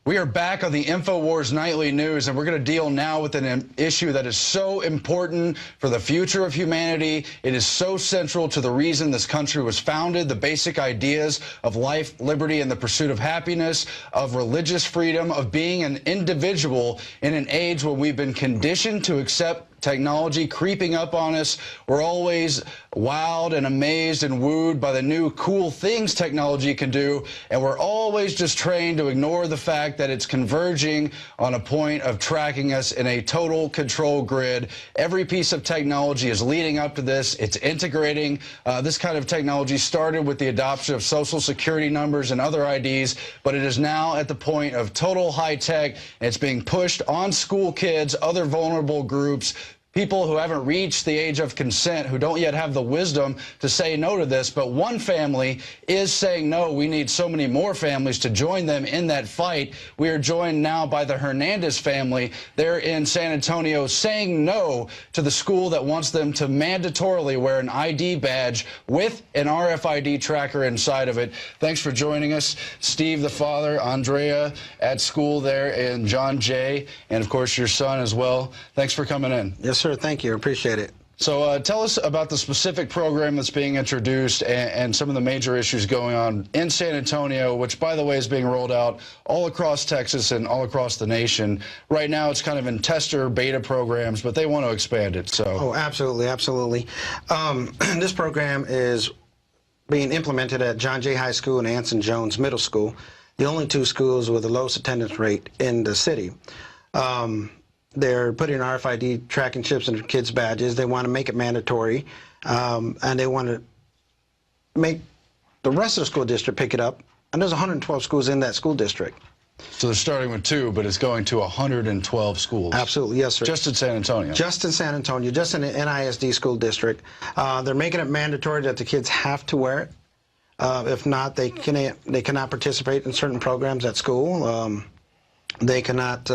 We are back on the InfoWars Nightly News, and we're going to deal now with an issue that is so important for the future of humanity. It is so central to the reason this country was founded, the basic ideas of life, liberty, and the pursuit of happiness, of religious freedom, of being an individual in an age when we've been conditioned to accept technology creeping up on us. We're always wowed and amazed and wooed by the new cool things technology can do, and we're always just trained to ignore the fact that it's converging on a point of tracking us in a total control grid. Every piece of technology is leading up to this. It's integrating. This kind of technology started with the adoption of social security numbers and other IDs, but it is now at the point of total high tech, and it's being pushed on school kids, other vulnerable groups, people who haven't reached the age of consent, who don't yet have the wisdom to say no to this. But one family is saying no. We need so many more families to join them in that fight. We are joined now by the Hernandez family. They're in San Antonio saying no to the school that wants them to mandatorily wear an ID badge with an RFID tracker inside of it. Thanks for joining us. Steve, the father, Andrea at school there, and John Jay, and of course your son as well. Thanks for coming in. Yes, sir. Thank you. Appreciate it. So tell us about the specific program that's being introduced and some of the major issues going on in San Antonio, which, by the way, is being rolled out all across Texas and all across the nation. Right now, it's kind of in tester beta programs, but they want to expand it. So. Oh, absolutely, absolutely. This program is being implemented at John Jay High School and Anson Jones Middle School, the only two schools with the lowest attendance rate in the city. They're putting RFID tracking chips in their kids' badges. They want to make it mandatory, and they want to make the rest of the school district pick it up. And there's 112 schools in that school district. So they're starting with 2, but it's going to 112 schools. Absolutely, yes, sir. Just in San Antonio. Just in San Antonio, just in the NISD school district. They're making it mandatory that the kids have to wear it. If not, they cannot participate in certain programs at school. They cannot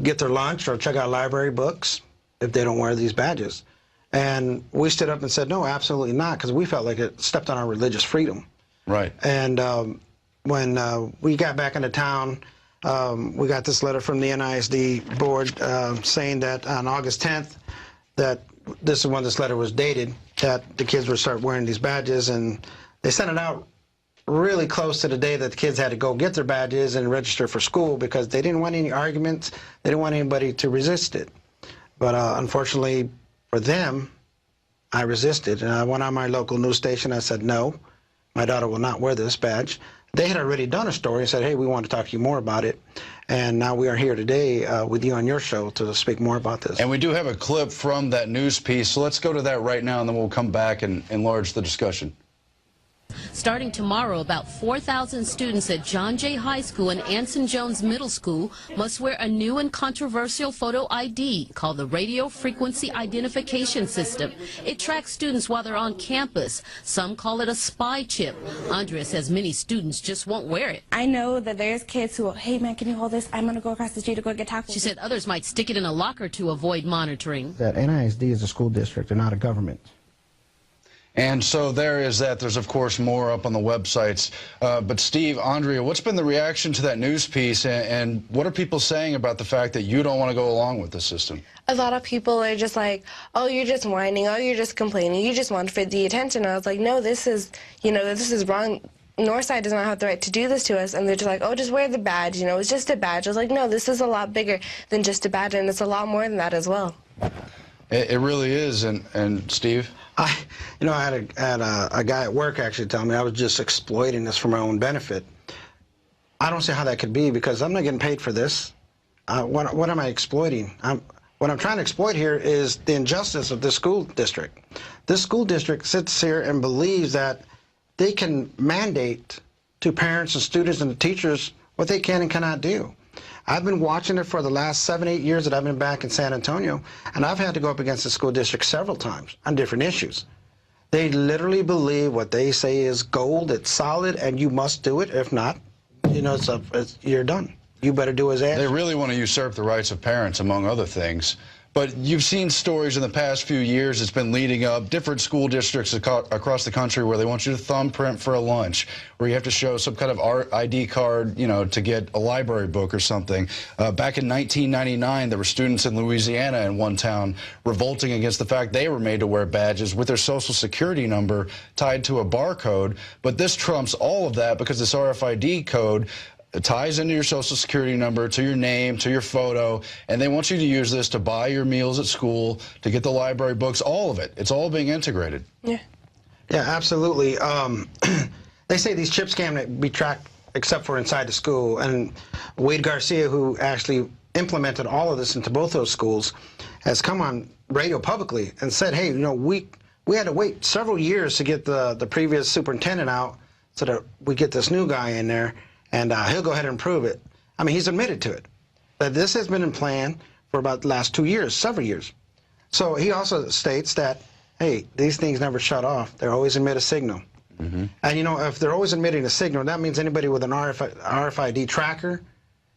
get their lunch or check out library books if they don't wear these badges. And we stood up and said, no, absolutely not, because we felt like it stepped on our religious freedom. Right. And when we got back into town, we got this letter from the NISD board saying that on August 10th, that this is when this letter was dated, that the kids would start wearing these badges, and they sent it out really close to the day that the kids had to go get their badges and register for school, because they didn't want any arguments. They didn't want anybody to resist it. But unfortunately for them, I resisted. And I went on my local news station. I said, no, my daughter will not wear this badge. They had already done a story and said, hey, we want to talk to you more about it. And now we are here today with you on your show to speak more about this. And we do have a clip from that news piece. So let's go to that right now, and then we'll come back and enlarge the discussion. Starting tomorrow, about 4,000 students at John Jay High School and Anson Jones Middle School must wear a new and controversial photo ID called the Radio Frequency Identification System. It tracks students while they're on campus. Some call it a spy chip. Andrea says many students just won't wear it. I know that there's kids who will, hey man, can you hold this? I'm going to go across the street to go get tacos. She said others might stick it in a locker to avoid monitoring. That NISD is a school district, they're not a government. And so there is that. There's, of course, more up on the websites. But Steve, Andrea, what's been the reaction to that news piece, and what are people saying about the fact that you don't want to go along with the system? A lot of people are just like, oh, you're just whining, oh, you're just complaining, you just want for the attention. I was like, no, this is, this is wrong. Northside does not have the right to do this to us. And they're just like, oh, just wear the badge, it's just a badge. I was like, no, this is a lot bigger than just a badge, and it's a lot more than that as well. It really is. And Steve? I had a guy at work actually tell me I was just exploiting this for my own benefit. I don't see how that could be, because I'm not getting paid for this. What am I exploiting? What I'm trying to exploit here is the injustice of this school district. This school district sits here and believes that they can mandate to parents and students and the teachers what they can and cannot do. I've been watching it for the last 7, 8 years that I've been back in San Antonio, and I've had to go up against the school district several times on different issues. They literally believe what they say is gold, it's solid, and you must do it. If not, you're done. You better do as asked. They really want to usurp the rights of parents, among other things. But you've seen stories in the past few years, it's been leading up, different school districts across the country where they want you to thumbprint for a lunch, where you have to show some kind of RFID card, you know, to get a library book or something. Back in 1999, there were students in Louisiana in one town revolting against the fact they were made to wear badges with their social security number tied to a barcode. But this trumps all of that because this RFID code ties into your social security number, to your name, to your photo, and they want you to use this to buy your meals at school, to get the library books, all of it. It's all being integrated. Yeah. Yeah, absolutely. They say these chips can't be tracked except for inside the school, and Wade Garcia, who actually implemented all of this into both those schools, has come on radio publicly and said, hey, you know, we had to wait several years to get the previous superintendent out so that we get this new guy in there, and he'll go ahead and improve it. I mean, he's admitted to it. That this has been in plan for about the last 2 years, several years. So he also states that, hey, these things never shut off. They always emit a signal. Mm-hmm. And, you know, if they're always emitting a signal, that means anybody with an RFID tracker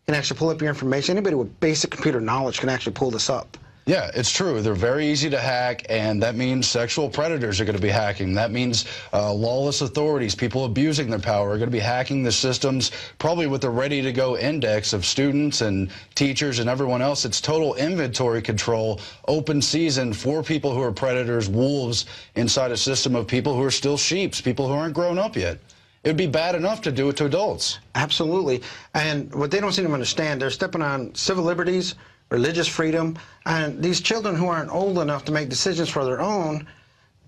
can actually pull up your information. Anybody with basic computer knowledge can actually pull this up. Yeah, it's true. They're very easy to hack, and that means sexual predators are going to be hacking. That means lawless authorities, people abusing their power, are going to be hacking the systems, probably with a ready-to-go index of students and teachers and everyone else. It's total inventory control, open season for people who are predators, wolves, inside a system of people who are still sheeps, people who aren't grown up yet. It would be bad enough to do it to adults. Absolutely. And what they don't seem to understand, they're stepping on civil liberties, religious freedom, and these children who aren't old enough to make decisions for their own,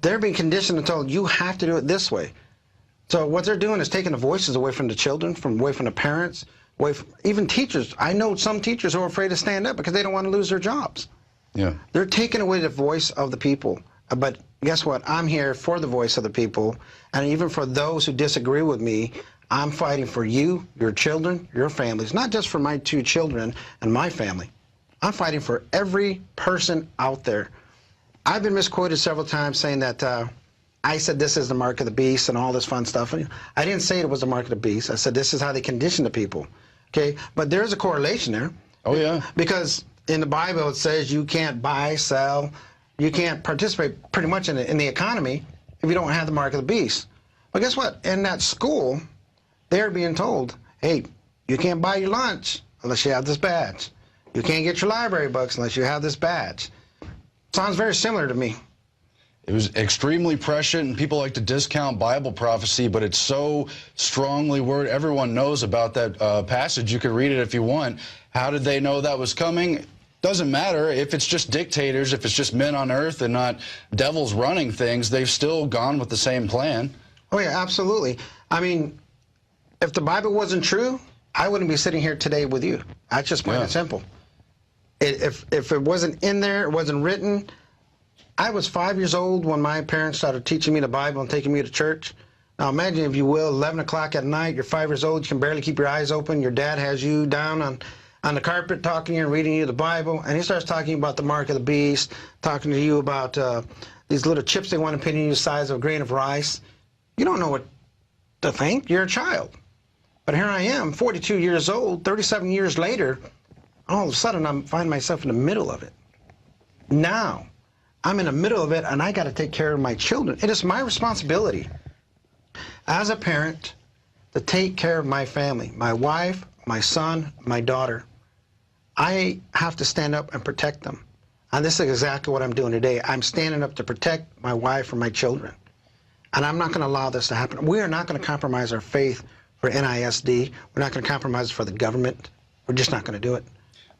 they're being conditioned and told, you have to do it this way. So what they're doing is taking the voices away from the children, away from the parents, away from even teachers. I know some teachers who are afraid to stand up because they don't want to lose their jobs. Yeah. They're taking away the voice of the people. But guess what? I'm here for the voice of the people, and even for those who disagree with me, I'm fighting for you, your children, your families, not just for my 2 children and my family. I'm fighting for every person out there. I've been misquoted several times saying that I said this is the mark of the beast and all this fun stuff. I didn't say it was the mark of the beast. I said this is how they condition the people. Okay, but there's a correlation there. Oh, yeah. Because in the Bible it says you can't buy, sell, you can't participate pretty much in the economy if you don't have the mark of the beast. But guess what? In that school, they're being told, hey, you can't buy your lunch unless you have this badge. You can't get your library books unless you have this badge. Sounds very similar to me. It was extremely prescient, and people like to discount Bible prophecy, but it's so strongly worded. Everyone knows about that passage. You can read it if you want. How did they know that was coming? Doesn't matter. If it's just dictators, if it's just men on earth and not devils running things, they've still gone with the same plan. Oh, yeah, absolutely. I mean, if the Bible wasn't true, I wouldn't be sitting here today with you. That's just plain and simple. If it wasn't in there, it wasn't written. I was 5 years old when my parents started teaching me the Bible and taking me to church. Now imagine, if you will, 11 o'clock at night, you're 5 years old, you can barely keep your eyes open, your dad has you down on the carpet talking to you and reading you the Bible, and he starts talking about the mark of the beast, talking to you about these little chips they want to pin in you the size of a grain of rice. You don't know what to think. You're a child. But here I am, 42 years old, 37 years later, all of a sudden I find myself in the middle of it. Now, I'm in the middle of it, and I got to take care of my children. It is my responsibility as a parent to take care of my family, my wife, my son, my daughter. I have to stand up and protect them. And this is exactly what I'm doing today. I'm standing up to protect my wife and my children. And I'm not going to allow this to happen. We are not going to compromise our faith for NISD. We're not going to compromise it for the government. We're just not going to do it.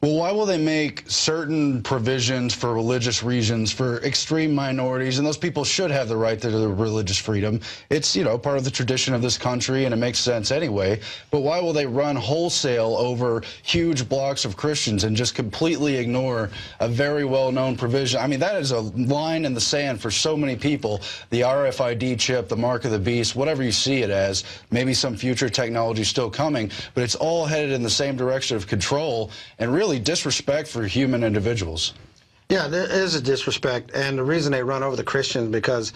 Well, why will they make certain provisions for religious reasons for extreme minorities? And those people should have the right to their religious freedom. It's, you know, part of the tradition of this country, and it makes sense anyway. But why will they run wholesale over huge blocks of Christians and just completely ignore a very well-known provision? I mean, that is a line in the sand for so many people. The RFID chip, the mark of the beast, whatever you see it as, maybe some future technology still coming, but it's all headed in the same direction of control and really disrespect for human individuals. Yeah, there is a disrespect, and the reason they run over the Christians because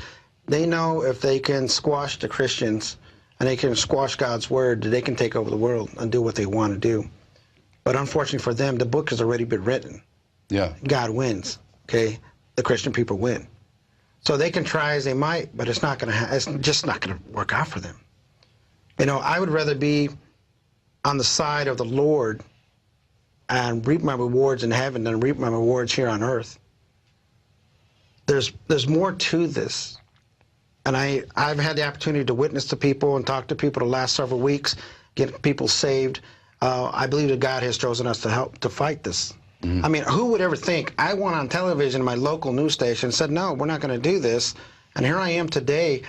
they know if they can squash the Christians and they can squash God's word, they can take over the world and do what they want to do. But unfortunately for them, the book has already been written. Yeah. God wins. okay, the Christian people win. So they can try as they might, but it's just not going to work out for them. You know, I would rather be on the side of the Lord and reap my rewards in heaven than reap my rewards here on earth. There's more to this. And I've had the opportunity to witness to people and talk to people the last several weeks, get people saved. I believe that God has chosen us to help to fight this. I mean, who would ever think? I went on television, my local news station, said, no, we're not going to do this. And here I am today,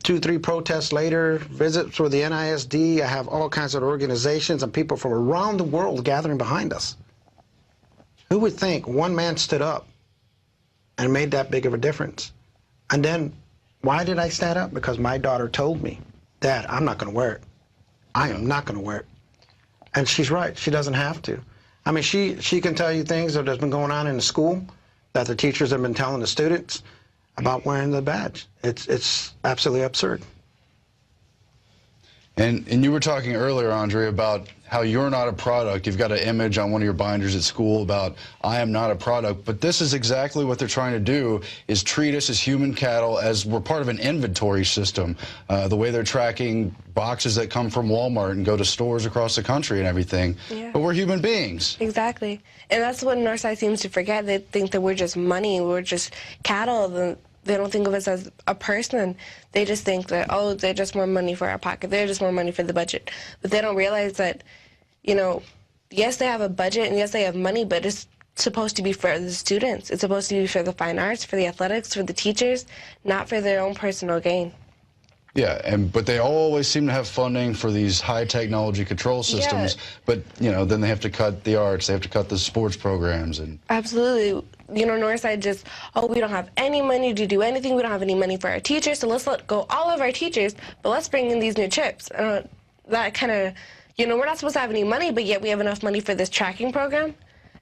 2, 3 protests later, visits with the NISD. I have all kinds of organizations and people from around the world gathering behind us. Who would think one man stood up and made that big of a difference? And then, why did I stand up? Because my daughter told me, Dad, I'm not going to wear it. I am not going to wear it. And she's right. She doesn't have to. I mean, she can tell you things that has been going on in the school that the teachers have been telling the students about wearing the badge. It's absolutely absurd. And you were talking earlier, Andre, about how you're not a product. You've got an image on one of your binders at school about, I am not a product. But this is exactly what they're trying to do, is treat us as human cattle, as we're part of an inventory system. The way they're tracking boxes that come from Walmart and go to stores across the country and everything. Yeah. But we're human beings. Exactly. And that's what Northside seems to forget. They think that we're just money, we're just cattle. They don't think of us as a person. They just think that, oh, they're just more money for our pocket. They're just more money for the budget. But they don't realize that, you know, yes, they have a budget and yes, they have money, but it's supposed to be for the students. It's supposed to be for the fine arts, for the athletics, for the teachers, not for their own personal gain. Yeah, but they always seem to have funding for these high technology control systems. Yeah. But, you know, then they have to cut the arts, they have to cut the sports programs. And absolutely. You know, Northside just, oh, we don't have any money to do anything. We don't have any money for our teachers, so let's let go all of our teachers, but let's bring in these new chips. That kind of, you know, we're not supposed to have any money, but yet we have enough money for this tracking program.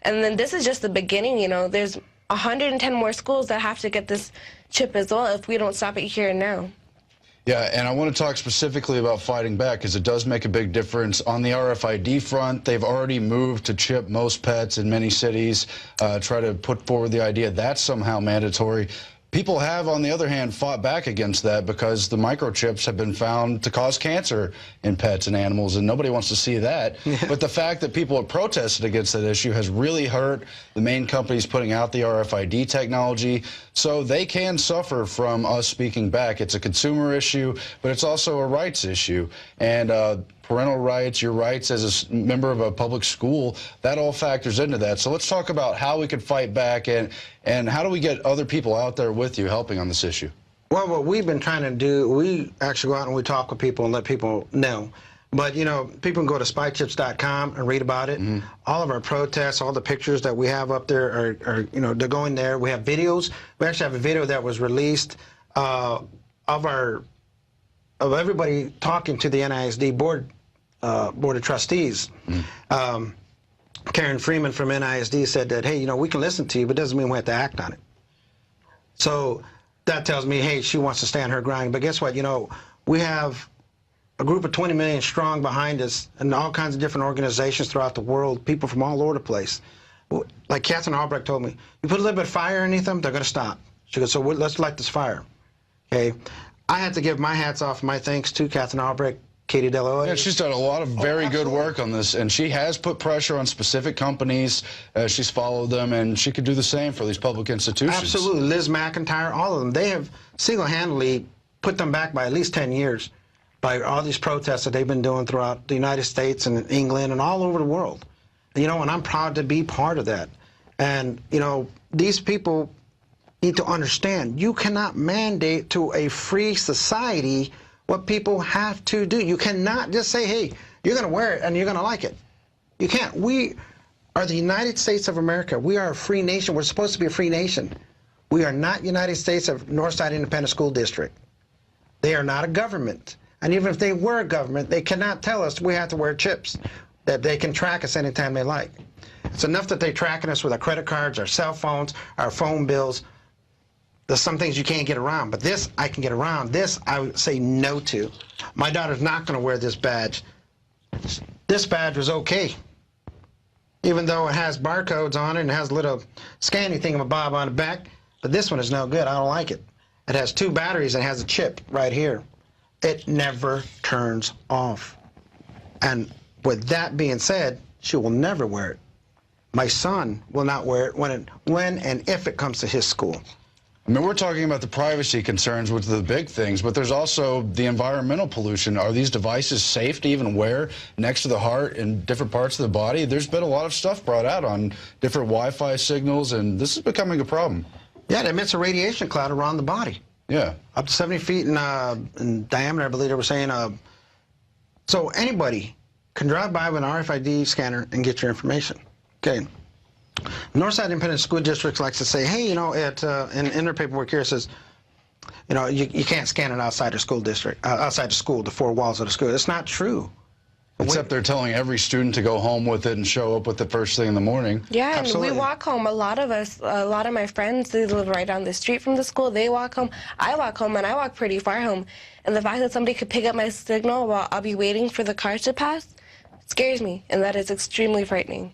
And then this is just the beginning, you know. There's 110 more schools that have to get this chip as well if we don't stop it here and now. Yeah, and I want to talk specifically about fighting back, because it does make a big difference. On the RFID front, they've already moved to chip most pets in many cities, try to put forward the idea that's somehow mandatory. People have, on the other hand, fought back against that because the microchips have been found to cause cancer in pets and animals, and nobody wants to see that. Yeah. But the fact that people have protested against that issue has really hurt the main companies putting out the RFID technology. So they can suffer from us speaking back. It's a consumer issue, but it's also a rights issue. And parental rights, your rights as a member of a public school, that all factors into that. So let's talk about how we could fight back, and how do we get other people out there with you helping on this issue? Well, what we've been trying to do, we actually go out and we talk with people and let people know. But, you know, people can go to spychips.com and read about it. Mm-hmm. All of our protests, all the pictures that we have up there are, you know, they're going there. We have videos. We actually have a video that was released of everybody talking to the NISD board of trustees. Mm-hmm. Karen Freeman from NISD said that, hey, you know, we can listen to you, but it doesn't mean we have to act on it. So that tells me, hey, she wants to stand her ground. But guess what? You know, we have a group of 20 million strong behind us and all kinds of different organizations throughout the world, people from all over the place. Like Catherine Albrecht told me, you put a little bit of fire underneath them, they're going to stop. She goes, so let's light this fire. Okay. I have to give my hats off, my thanks to Catherine Albrecht, Katie Deloy. Yeah, she's done a lot of very good work on this, and she has put pressure on specific companies. She's followed them, and she could do the same for these public institutions. Absolutely. Liz McIntyre, all of them. They have single-handedly put them back by at least 10 years by all these protests that they've been doing throughout the United States and England and all over the world. You know, and I'm proud to be part of that. And, you know, these people need to understand you cannot mandate to a free society what people have to do. You cannot just say, hey, you're going to wear it and you're going to like it. You can't. We are the United States of America. We are a free nation. We're supposed to be a free nation. We are not United States of Northside Independent School District. They are not a government. And even if they were a government, they cannot tell us we have to wear chips, that they can track us anytime they like. It's enough that they're tracking us with our credit cards, our cell phones, our phone bills. There's some things you can't get around, but this I can get around. This I would say no to. My daughter's not going to wear this badge. This badge was okay. even though it has barcodes on it and has a little scanning thingamabob on the back. But this one is no good. I don't like it. It has 2 batteries and has a chip right here. It never turns off. And with that being said, she will never wear it. My son will not wear it when and if it comes to his school. I mean, we're talking about the privacy concerns, which are the big things, but there's also the environmental pollution. Are these devices safe to even wear next to the heart in different parts of the body? There's been a lot of stuff brought out on different Wi-Fi signals, and this is becoming a problem. Yeah, it emits a radiation cloud around the body. Yeah. Up to 70 feet in diameter, I believe they were saying. So anybody can drive by with an RFID scanner and get your information. Okay. Northside Independent School District likes to say, hey, you know, in their paperwork here it says, you know, you can't scan it outside the school district, outside the school, the 4 walls of the school. It's not true. Except they're telling every student to go home with it and show up with it first thing in the morning. Yeah, Absolutely. and we walk home. A lot of my friends, they live right down the street from the school. They walk home. I walk home, and I walk pretty far home. And the fact that somebody could pick up my signal while I'll be waiting for the cars to pass scares me, and that is extremely frightening.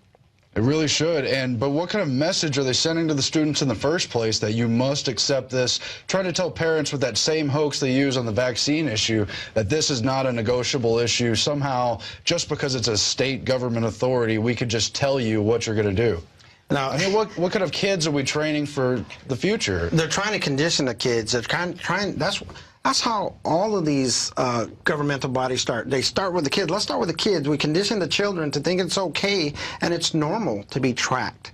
It really should. But what kind of message are they sending to the students in the first place that you must accept this? Trying to tell parents with that same hoax they use on the vaccine issue that this is not a negotiable issue. Somehow, just because it's a state government authority, we could just tell you what you're going to do. Now, I mean, what kind of kids are we training for the future? They're trying to condition the kids. They're trying. That's how all of these governmental bodies start. They start with the kids. Let's start with the kids. We condition the children to think it's okay and it's normal to be tracked.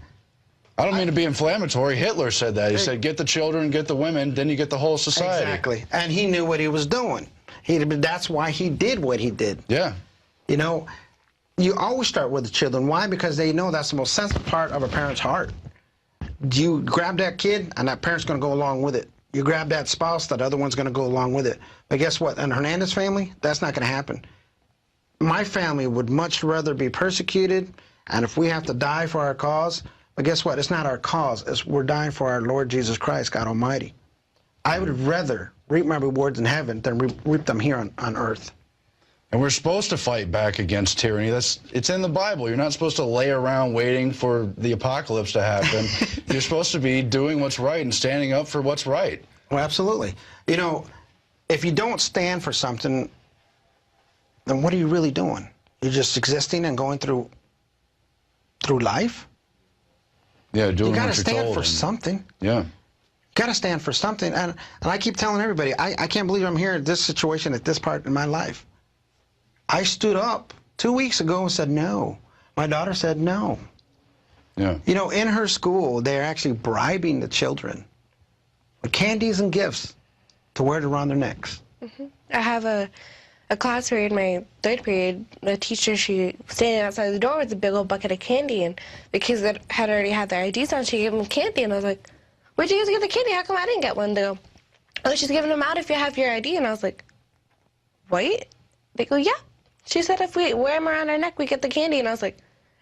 I don't mean to be inflammatory. Hitler said that. He said, get the children, get the women, then you get the whole society. Exactly. And he knew what he was doing. That's why he did what he did. Yeah. You know, you always start with the children. Why? Because they know that's the most sensitive part of a parent's heart. You grab that kid, and that parent's going to go along with it. You grab that spouse, that other one's going to go along with it. But guess what? In Hernandez family, that's not going to happen. My family would much rather be persecuted, and if we have to die for our cause, but guess what? It's not our cause. We're dying for our Lord Jesus Christ, God Almighty. I would rather reap my rewards in heaven than reap them here on earth. And we're supposed to fight back against tyranny. It's in the Bible. You're not supposed to lay around waiting for the apocalypse to happen. You're supposed to be doing what's right and standing up for what's right. Well, absolutely. You know, if you don't stand for something, then what are you really doing? You're just existing and going through life? Yeah, doing what you're told. You got to stand for something. Yeah. Got to stand for something. And I keep telling everybody, I can't believe I'm here in this situation at this part in my life. I stood up 2 weeks ago and said no. My daughter said no. Yeah. You know, in her school, they're actually bribing the children with candies and gifts to wear it around their necks. Mm-hmm. I have a class period, my 3rd period, the teacher, she standing outside the door with a big old bucket of candy, and the kids that had already had their IDs on, she gave them candy, and I was like, where'd you guys get the candy? How come I didn't get one? They go, oh, she's giving them out if you have your ID. And I was like, what? They go, yeah. She said if we wear them around our neck, we get the candy. And I was like,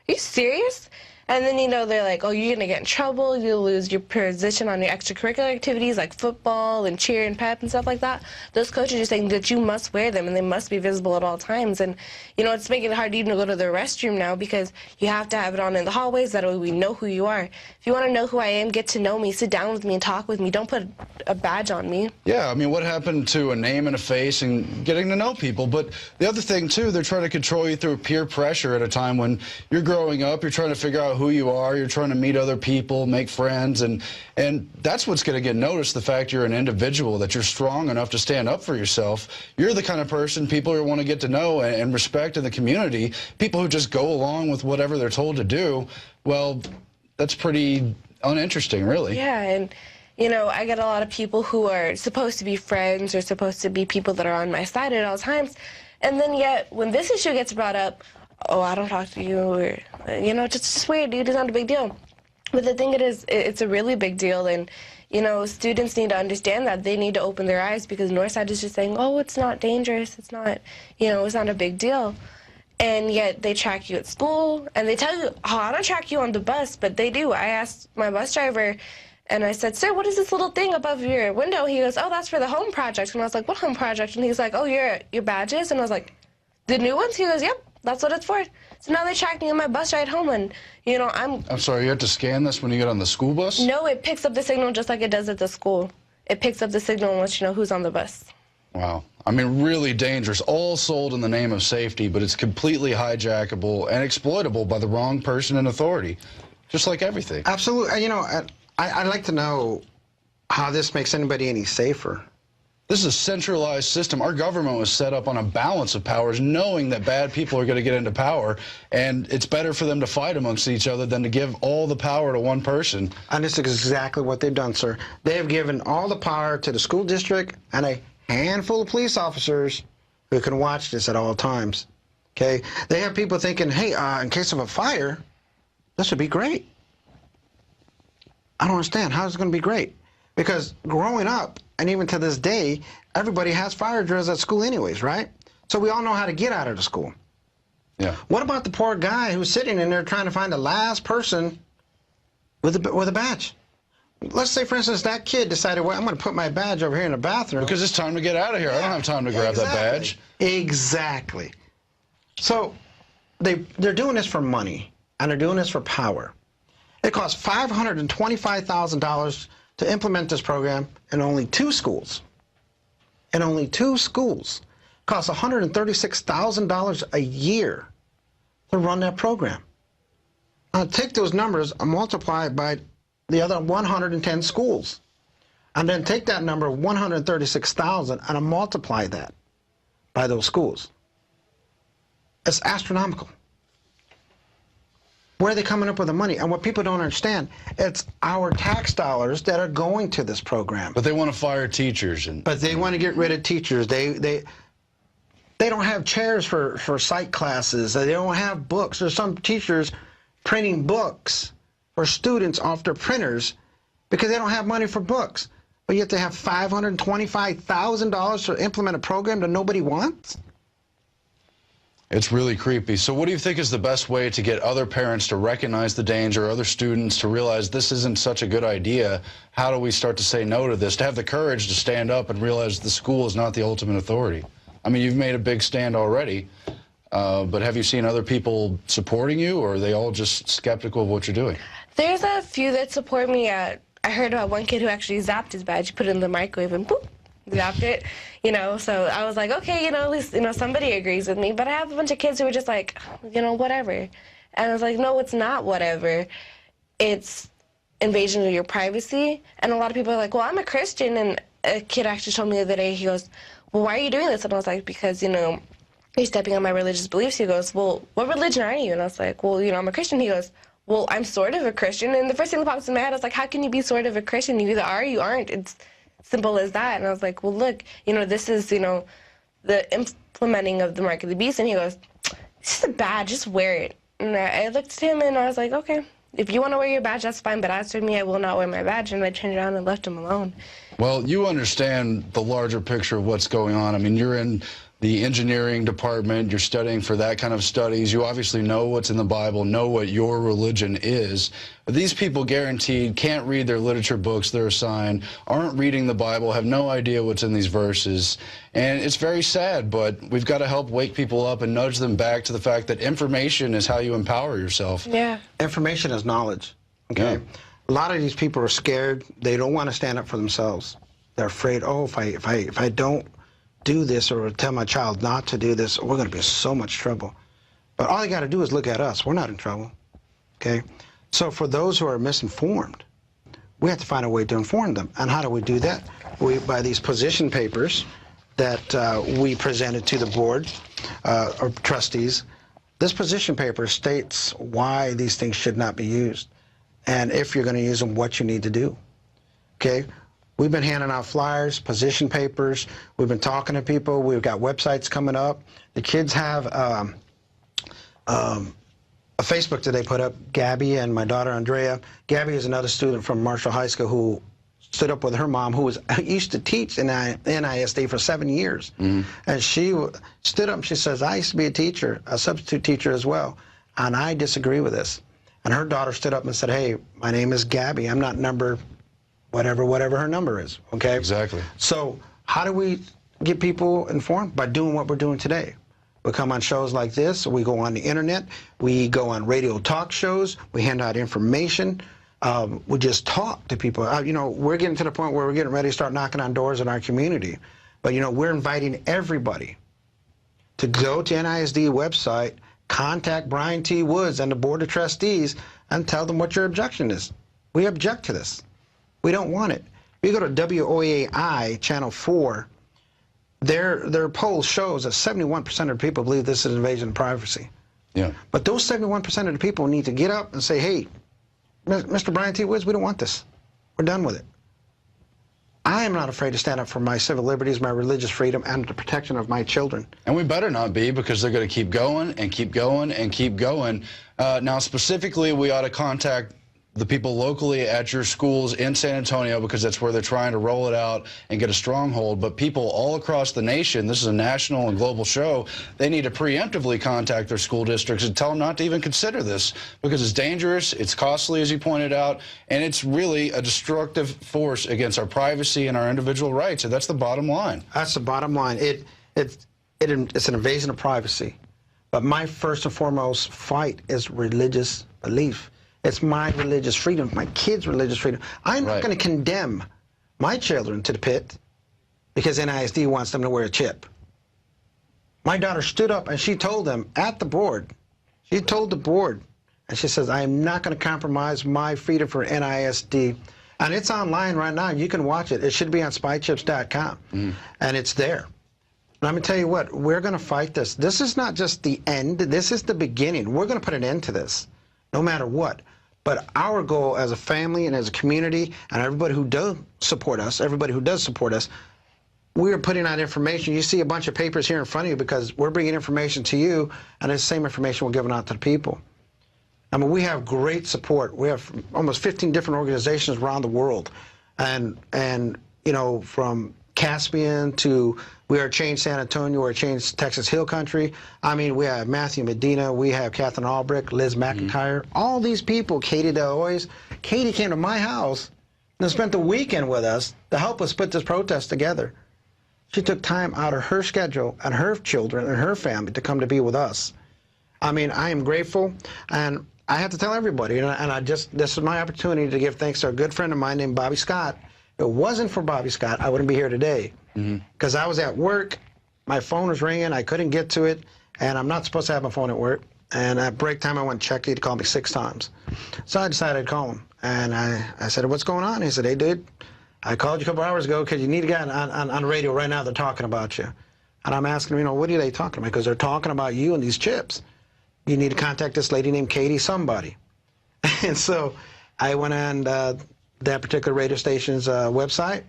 are you serious? And then, you know, they're like, oh, you're going to get in trouble. You'll lose your position on your extracurricular activities like football and cheer and pep and stuff like that. Those coaches are saying that you must wear them and they must be visible at all times. And, you know, it's making it hard even to go to the restroom now because you have to have it on in the hallways. That way we know who you are. If you want to know who I am, get to know me, sit down with me and talk with me. Don't put a badge on me. Yeah, I mean, what happened to a name and a face and getting to know people? But the other thing, too, they're trying to control you through peer pressure at a time when you're growing up, you're trying to figure out who you are, you're trying to meet other people, make friends, and that's what's going to get noticed, the fact you're an individual, that you're strong enough to stand up for yourself. You're the kind of person people want to get to know and respect in the community. People who just go along with whatever they're told to do, well, that's pretty uninteresting, really. Yeah, and you know, I get a lot of people who are supposed to be friends or supposed to be people that are on my side at all times, and then yet when this issue gets brought up, oh, I don't talk to you, or, you know, just weird, dude, it's not a big deal. But the thing is, it's a really big deal, and, you know, students need to understand that. They need to open their eyes because Northside is just saying, oh, it's not dangerous, it's not, you know, it's not a big deal. And yet they track you at school, and they tell you, oh, I don't track you on the bus, but they do. I asked my bus driver, and I said, sir, what is this little thing above your window? He goes, oh, that's for the home project. And I was like, what home project? And he's like, oh, your badges? And I was like, the new ones? He goes, yep. that's what it's for. So now they track me on my bus ride home, and, you know, I'm sorry, you have to scan this when you get on the school bus? No, it picks up the signal just like it does at the school. It picks up the signal and lets you know who's on the bus. Wow. I mean, really dangerous. All sold in the name of safety, but it's completely hijackable and exploitable by the wrong person in authority, just like everything. Absolutely. You know, I'd like to know how this makes anybody any safer. This is a centralized system. Our government was set up on a balance of powers, knowing that bad people are going to get into power, and it's better for them to fight amongst each other than to give all the power to one person. And this is exactly what they've done, sir. They have given all the power to the school district and a handful of police officers who can watch this at all times. Okay? They have people thinking, hey, in case of a fire, this would be great. I don't understand. How is it going to be great? Because growing up, and even to this day, everybody has fire drills at school anyways, right? So we all know how to get out of the school. Yeah. What about the poor guy who's sitting in there trying to find the last person with a badge? Let's say, for instance, that kid decided, well, I'm going to put my badge over here in the bathroom. Because it's time to get out of here. I don't have time to grab that badge. Exactly. So they're doing this for money, and they're doing this for power. It costs $525,000 to implement this program in only 2 schools. In only 2 schools. It costs $136,000 a year to run that program. Now take those numbers and multiply it by the other 110 schools. And then take that number, 136,000, and multiply that by those schools. It's astronomical. Where are they coming up with the money? And what people don't understand, it's our tax dollars that are going to this program. But they want to fire teachers. But they want to get rid of teachers. They don't have chairs for psych classes. They don't have books. There's some teachers printing books for students off their printers because they don't have money for books. But yet they have $525,000 to implement a program that nobody wants? It's really creepy. So what do you think is the best way to get other parents to recognize the danger, other students to realize this isn't such a good idea? How do we start to say no to this, to have the courage to stand up and realize the school is not the ultimate authority? I mean, you've made a big stand already, but have you seen other people supporting you, or are they all just skeptical of what you're doing? There's a few that support me. I heard about one kid who actually zapped his badge, put it in the microwave, and boop, zapped it. You know, so I was like, okay, you know, at least, you know, somebody agrees with me. But I have a bunch of kids who are just like, you know, whatever. And I was like, no, it's not whatever. It's invasion of your privacy. And a lot of people are like, well, I'm a Christian. And a kid actually told me the other day, he goes, well, why are you doing this? And I was like, because, you know, you're stepping on my religious beliefs. He goes, well, what religion are you? And I was like, well, you know, I'm a Christian. He goes, well, I'm sort of a Christian. And the first thing that pops in my head, I was like, how can you be sort of a Christian? You either are or you aren't. It's simple as that. And I was like, well, look, you know, this is, you know, the implementing of the mark of the beast. And he goes, this is a badge, just wear it. And I looked at him and I was like, okay, if you want to wear your badge, that's fine. But as for me, I will not wear my badge. And I turned around and left him alone. Well, you understand the larger picture of what's going on. I mean, you're in the engineering department, you're studying for that kind of studies. You obviously know what's in the Bible, know what your religion is. These people guaranteed can't read their literature books they're assigned, aren't reading the Bible, have no idea what's in these verses. And it's very sad, but we've got to help wake people up and nudge them back to the fact that information is how you empower yourself. Yeah. Information is knowledge, okay? Yeah. A lot of these people are scared. They don't want to stand up for themselves. They're afraid, oh, if I don't do this or tell my child not to do this, we're going to be in so much trouble. But all you got to do is look at us. We're not in trouble, okay? So for those who are misinformed, we have to find a way to inform them. And how do we do that? By these position papers that we presented to the board or trustees. This position paper states why these things should not be used, and if you're going to use them, what you need to do, okay? We've been handing out flyers, position papers. We've been talking to people. We've got websites coming up. The kids have a Facebook that they put up, Gabby and my daughter, Andrea. Gabby is another student from Marshall High School who stood up with her mom, who used to teach in NISD for 7 years. Mm-hmm. And she stood up and she says, I used to be a teacher, a substitute teacher as well, and I disagree with this. And her daughter stood up and said, hey, my name is Gabby. I'm not number whatever her number is, okay? Exactly. So how do we get people informed? By doing what we're doing today. We come on shows like this. We go on the internet. We go on radio talk shows. We hand out information. We just talk to people. You know, we're getting to the point where we're getting ready to start knocking on doors in our community. But, you know, we're inviting everybody to go to NISD website, contact Brian T. Woods and the Board of Trustees, and tell them what your objection is. We object to this. We don't want it. If you go to WOAI Channel 4, their poll shows that 71% of people believe this is an invasion of privacy. Yeah. But those 71% of the people need to get up and say, hey, Mr. Brian T. Woods, we don't want this. We're done with it. I am not afraid to stand up for my civil liberties, my religious freedom, and the protection of my children. And we better not be, because they're going to keep going and keep going and keep going. Now, specifically, we ought to contact the people locally at your schools in San Antonio, because that's where they're trying to roll it out and get a stronghold. But people all across the nation, this is a national and global show, they need to preemptively contact their school districts and tell them not to even consider this, because it's dangerous, it's costly, as you pointed out, and it's really a destructive force against our privacy and our individual rights. And that's the bottom line. That's the bottom line. It's an invasion of privacy. But my first and foremost fight is religious belief. It's my religious freedom, my kids' religious freedom. I'm not going to condemn my children to the pit because NISD wants them to wear a chip. My daughter stood up and she told them at the board, she told the board, and she says, I am not going to compromise my freedom for NISD. And it's online right now. You can watch it. It should be on spychips.com. And it's there. And I'm going to tell you what, we're going to fight this. This is not just the end. This is the beginning. We're going to put an end to this, no matter what. But our goal as a family and as a community, and everybody who does support us, we're putting out information. You see a bunch of papers here in front of you because we're bringing information to you, and the same information we're giving out to the people. I mean, we have great support. We have almost 15 different organizations around the world, and you know, from Caspian to We Are Change San Antonio, We Are Change Texas Hill Country. I mean, we have Matthew Medina, we have Catherine Albrecht, Liz McIntyre, all these people, Katie Deloise. Katie came to my house and spent the weekend with us to help us put this protest together. She took time out of her schedule and her children and her family to come to be with us. I mean, I am grateful, and I have to tell everybody, and this is my opportunity to give thanks to a good friend of mine named Bobby Scott. If it wasn't for Bobby Scott, I wouldn't be here today. Because I was at work, my phone was ringing, I couldn't get to it, and I'm not supposed to have my phone at work. And at break time, I went and checked. He'd called me 6 times. So I decided I'd call him. And I said, what's going on? He said, hey, dude, I called you a couple hours ago because you need a guy on the radio right now. They're talking about you. And I'm asking him, you know, what are they talking about? Because they're talking about you and these chips. You need to contact this lady named Katie somebody. And so I went on that particular radio station's website,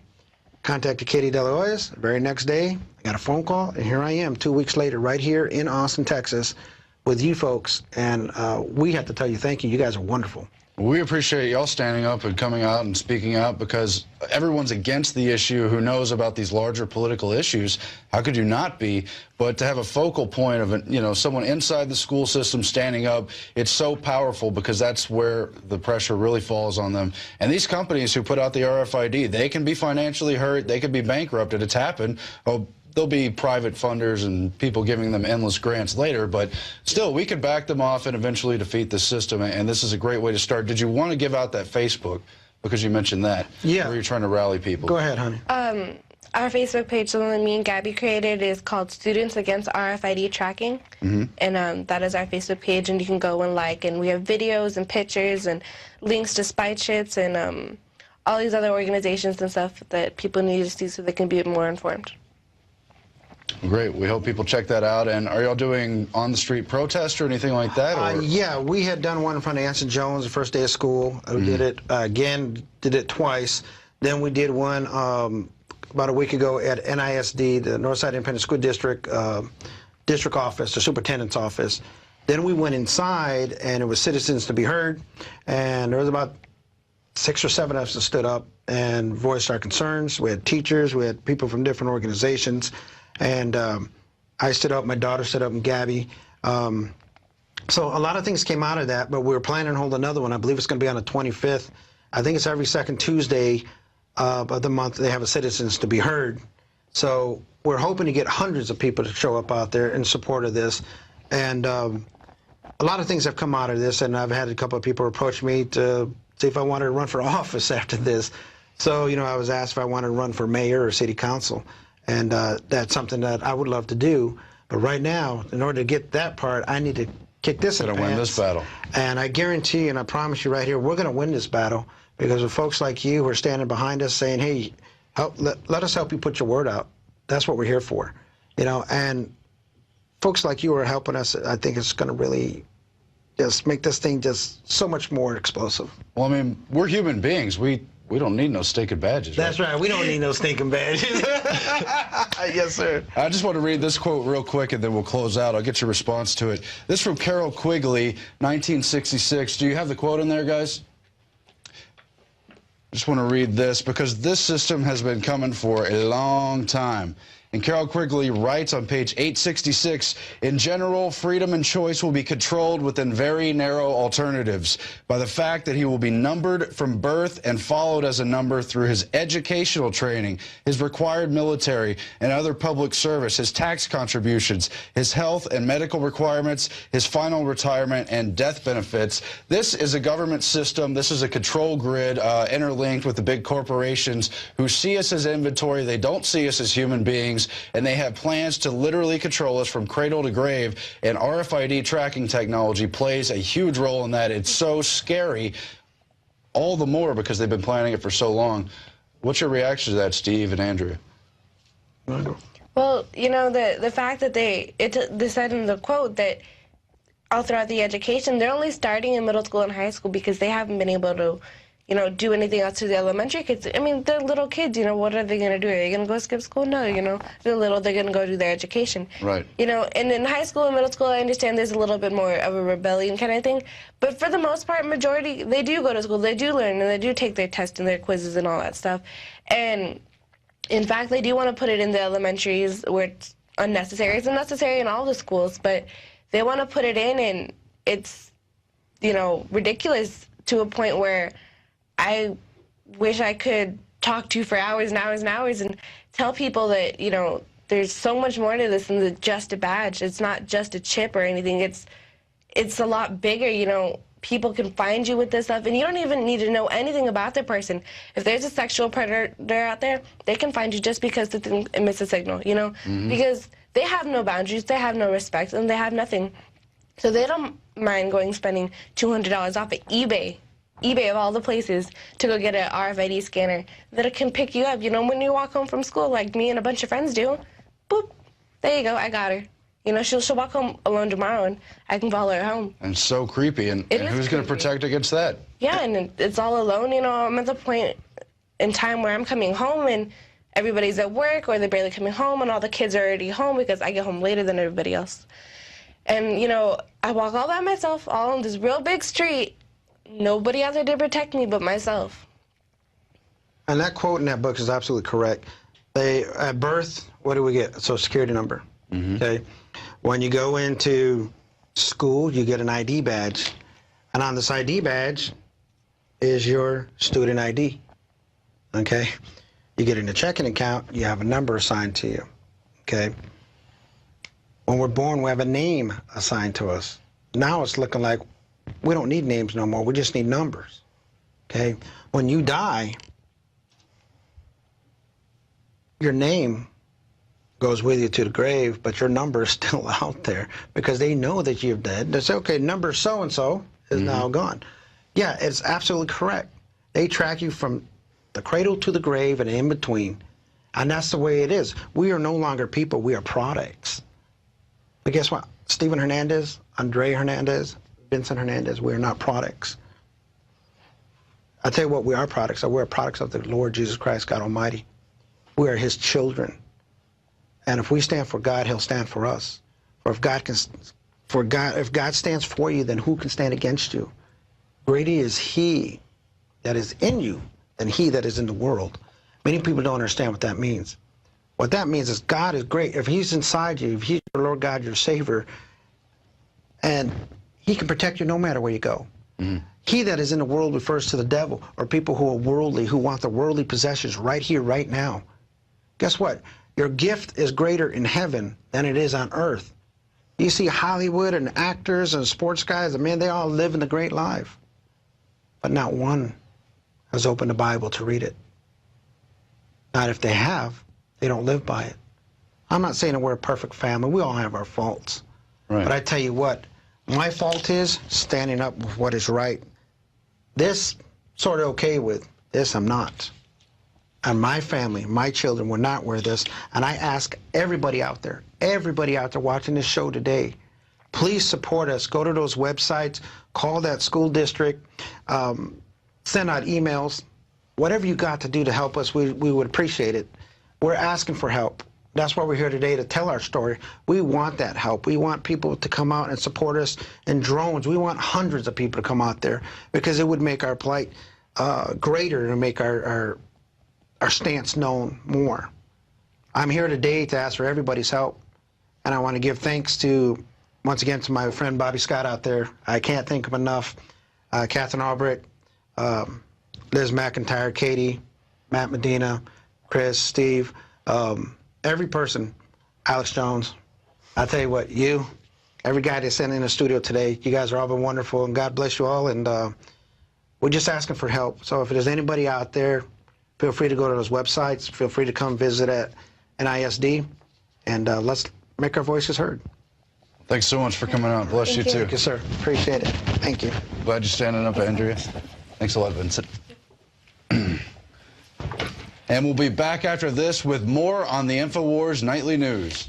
contacted Katie Deloise. The very next day, I got a phone call, and here I am 2 weeks later right here in Austin, Texas, with you folks. And we have to tell you thank you. You guys are wonderful. We appreciate y'all standing up and coming out and speaking out, because everyone's against the issue who knows about these larger political issues. How could you not be? But to have a focal point of, you know, someone inside the school system standing up, it's so powerful, because that's where the pressure really falls on them. And these companies who put out the RFID, they can be financially hurt, they could be bankrupted. It's happened. Oh, there'll be private funders and people giving them endless grants later, but still, we could back them off and eventually defeat the system, and this is a great way to start. Did you want to give out that Facebook, because you mentioned that? Yeah. Where you're trying to rally people. Go ahead, honey. Our Facebook page, the one that me and Gabby created, is called Students Against RFID Tracking. And that is our Facebook page, and you can go and like, and we have videos and pictures and links to Spy Chips and all these other organizations and stuff that people need to see so they can be more informed. Great. We hope people check that out. And are y'all doing on-the-street protests or anything like that? Or? Yeah, we had done one in front of Anson Jones the first day of school. We did it again, did it twice. Then we did one about a week ago at NISD, the Northside Independent School District district office, the superintendent's office. Then we went inside, and it was Citizens to be Heard, and there was about 6 or 7 of us that stood up and voiced our concerns. We had teachers, we had people from different organizations. And I stood up, my daughter stood up, and Gabby. So a lot of things came out of that, but we were planning to hold another one. I believe it's going to be on the 25th. I think it's every second Tuesday of the month they have a Citizens to be Heard. So we're hoping to get hundreds of people to show up out there in support of this. And a lot of things have come out of this, and I've had a couple of people approach me to see if I wanted to run for office after this. So, you know, I was asked if I wanted to run for mayor or city council, and that's something that I would love to do. But right now, in order to get that part, I need to kick this in the pants. Win this battle. And I guarantee, and I promise you right here, we're going to win this battle because of folks like you who are standing behind us saying, hey, let us help you put your word out. That's what we're here for, you know. And folks like you are helping us. I think it's going to really just make this thing just so much more explosive. Well, I mean, we're human beings. We don't need no stinking badges. That's right. We don't need no stinking badges. Yes, sir. I just want to read this quote real quick, and then we'll close out. I'll get your response to it. This from Carol Quigley, 1966. Do you have the quote in there, guys? I just want to read this because this system has been coming for a long time. And Carol Quigley writes on page 866, in general, freedom and choice will be controlled within very narrow alternatives by the fact that he will be numbered from birth and followed as a number through his educational training, his required military and other public service, his tax contributions, his health and medical requirements, his final retirement and death benefits. This is a government system. This is a control grid interlinked with the big corporations who see us as inventory. They don't see us as human beings. And they have plans to literally control us from cradle to grave, and RFID tracking technology plays a huge role in that. It's so scary, all the more because they've been planning it for so long. What's your reaction to that, Steve and Andrea? Well, you know, the fact that they said in the quote that all throughout the education, they're only starting in middle school and high school because they haven't been able to, you know, do anything else to the elementary kids. I mean, they're little kids, you know, what are they going to do? Are they going to go skip school? No, you know, they're little, they're going to go do their education. Right. You know, and in high school and middle school, I understand there's a little bit more of a rebellion kind of thing. But for the most part, majority, they do go to school, they do learn, and they do take their tests and their quizzes and all that stuff. And in fact, they do want to put it in the elementaries where it's unnecessary. It's unnecessary in all the schools, but they want to put it in, and it's, you know, ridiculous to a point where I wish I could talk to you for hours and hours and hours and tell people that, you know, there's so much more to this than just a badge. It's not just a chip or anything. It's a lot bigger, you know. People can find you with this stuff, and you don't even need to know anything about the person. If there's a sexual predator out there, they can find you just because the thing emits a signal, you know, because they have no boundaries, they have no respect, and they have nothing. So they don't mind spending $200 off of eBay of all the places to go get an RFID scanner that can pick you up. You know, when you walk home from school, like me and a bunch of friends do, boop, there you go, I got her. You know, she'll walk home alone tomorrow, and I can follow her home. And so creepy, and who's going to protect against that? Yeah, and it's all alone. You know, I'm at the point in time where I'm coming home, and everybody's at work, or they're barely coming home, and all the kids are already home because I get home later than everybody else. And, you know, I walk all by myself, all on this real big street. Nobody out there to protect me but myself. And that quote in that book is absolutely correct. At birth, what do we get? A Social Security number. Okay. When you go into school, you get an ID badge. And on this ID badge is your student ID. Okay. You get in a checking account, you have a number assigned to you. Okay. When we're born, we have a name assigned to us. Now it's looking like we don't need names no more. We just need numbers. Okay? When you die, your name goes with you to the grave, but your number is still out there because they know that you're dead. They say, okay, number so-and-so is now gone. Yeah, it's absolutely correct. They track you from the cradle to the grave and in between. And that's the way it is. We are no longer people. We are products. But guess what? Stephen Hernandez, Andre Hernandez, Vincent Hernandez, we are not products. I tell you what, we are products. We are products of the Lord Jesus Christ, God Almighty. We are His children. And if we stand for God, He'll stand for us. Or if God stands for you, then who can stand against you? Greater is He that is in you than he that is in the world. Many people don't understand what that means. What that means is God is great. If He's inside you, if He's your Lord God, your Savior, and He can protect you no matter where you go. He that is in the world refers to the devil, or people who are worldly, who want the worldly possessions right here, right now. Guess what? Your gift is greater in heaven than it is on earth. You see Hollywood and actors and sports guys, and man, they all living the great life. But not one has opened the Bible to read it. Not if they have, they don't live by it. I'm not saying that we're a perfect family. We all have our faults. Right. But I tell you what, my fault is standing up with what is right. This, sort of okay with. This, I'm not. And my family, my children will not wear this. And I ask everybody out there watching this show today, please support us. Go to those websites, call that school district, send out emails. Whatever you got to do to help us, we would appreciate it. We're asking for help. That's why we're here today, to tell our story. We want that help. We want people to come out and support us in drones. We want hundreds of people to come out there, because it would make our plight greater and make our stance known more. I'm here today to ask for everybody's help, and I want to give thanks to, once again, to my friend Bobby Scott out there. I can't thank him enough. Catherine Albrecht, Liz McIntyre, Katie, Matt Medina, Chris, Steve, every person, Alex Jones. I tell you what, every guy that's in the studio today, you guys are all been wonderful, and God bless you all, and we're just asking for help. So if there's anybody out there, feel free to go to those websites, feel free to come visit at NISD, and let's make our voices heard. Thanks so much for coming out. Bless you too. Thank you, sir. Appreciate it. Thank you. Glad you're standing up, Andrea. Thanks a lot, Vincent. And we'll be back after this with more on the InfoWars Nightly News.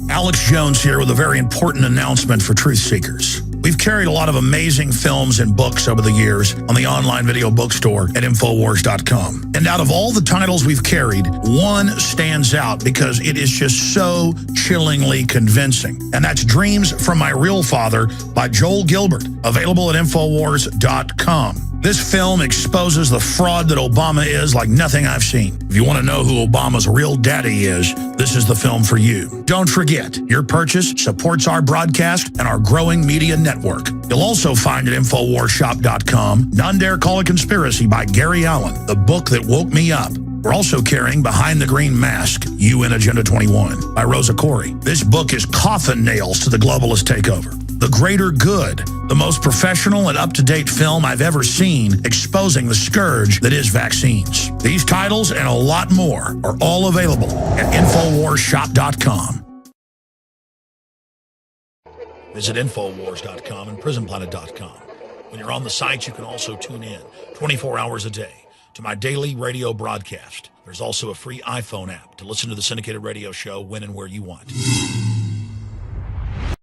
Alex Jones here with a very important announcement for truth seekers. We've carried a lot of amazing films and books over the years on the online video bookstore at Infowars.com. And out of all the titles we've carried, one stands out because it is just so chillingly convincing. And that's Dreams from My Real Father by Joel Gilbert, available at Infowars.com. This film exposes the fraud that Obama is like nothing I've seen. If you want to know who Obama's real daddy is, this is the film for you. Don't forget, your purchase supports our broadcast and our growing media network. You'll also find at InfoWarsShop.com None Dare Call a Conspiracy by Gary Allen, the book that woke me up. We're also carrying Behind the Green Mask, UN Agenda 21 by Rosa Corey. This book is coffin nails to the globalist takeover. The Greater Good, the most professional and up-to-date film I've ever seen exposing the scourge that is vaccines. These titles and a lot more are all available at InfoWarsShop.com. Visit Infowars.com and PrisonPlanet.com. When you're on the site, you can also tune in 24 hours a day to my daily radio broadcast. There's also a free iPhone app to listen to the syndicated radio show when and where you want.